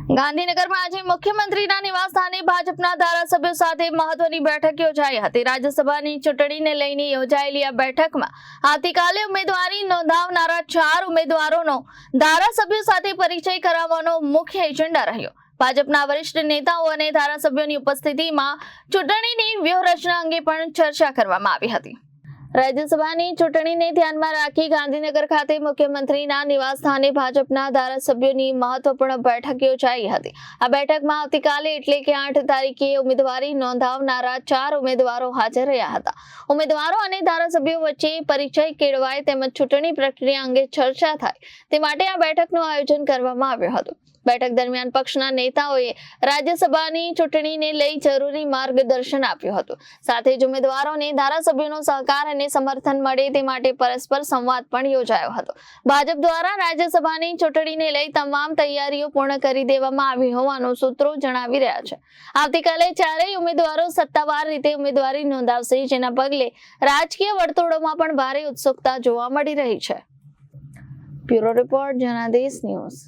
ગાંધીનગરમાં આજે મુખ્યમંત્રીના નિવાસસ્થાને ભાજપના ધારાસભ્યો સાથે મહત્વની બેઠક યોજાઈ હતી। રાજ્યસભાની ચૂંટણીને લઈને યોજાયેલી આ બેઠકમાં આવતીકાલે ઉમેદવારી નોંધાવનારા 4 ઉમેદવારોનો ધારાસભ્યો સાથે પરિચય કરાવવાનો મુખ્ય એજન્ડા રહ્યો। ભાજપના વરિષ્ઠ નેતાઓ અને ધારાસભ્યોની ઉપસ્થિતિમાં ચૂંટણીની વ્યૂહરચના અંગે પણ ચર્ચા કરવામાં આવી હતી। રાજ્યસભાની ચૂંટણીને ધ્યાનમાં રાખી ગાંધીનગર ખાતે મુખ્યમંત્રીના નિવાસસ્થાને ભાજપના ધારાસભ્યોની મહત્વપૂર્ણ બેઠક યોજાઈ હતી। આ બેઠકમાં આવતીકાલે એટલે કે 8 તારીખે ઉમેદવારી નોંધાવનારા 4 ઉમેદવારો હાજર રહ્યા હતા। ઉમેદવારો અને ધારાસભ્યો વચ્ચે પરિચય કેળવાય તેમજ ચૂંટણી પ્રક્રિયા અંગે ચર્ચા થાય તે માટે આ બેઠકનું આયોજન કરવામાં આવ્યું હતું। બેઠક દરમિયાન પક્ષના નેતાઓએ રાજ્યસભાની ચૂંટણીને લઈ જરૂરી માર્ગદર્શન આપ્યું હતું। સાથે જ ઉમેદવારોને ધારાસભ્યોનો સહકાર અને સમર્થન મળે તે માટે પરસ્પર સંવાદ પણ યોજાયો હતો। ભાજપ દ્વારા રાજ્યસભાની ચૂંટણીને લઈ તમામ તૈયારીઓ પૂર્ણ કરી દેવામાં આવી હોવાનું સૂત્રો જણાવી રહ્યા છે। આવતીકાલે 4 ઉમેદવારો સત્તાવાર રીતે ઉમેદવારી નોંધાવશે, જેના પગલે રાજકીય વર્તુળોમાં પણ ભારે ઉત્સુકતા જોવા મળી રહી છે। Bureau report, Janadesh news.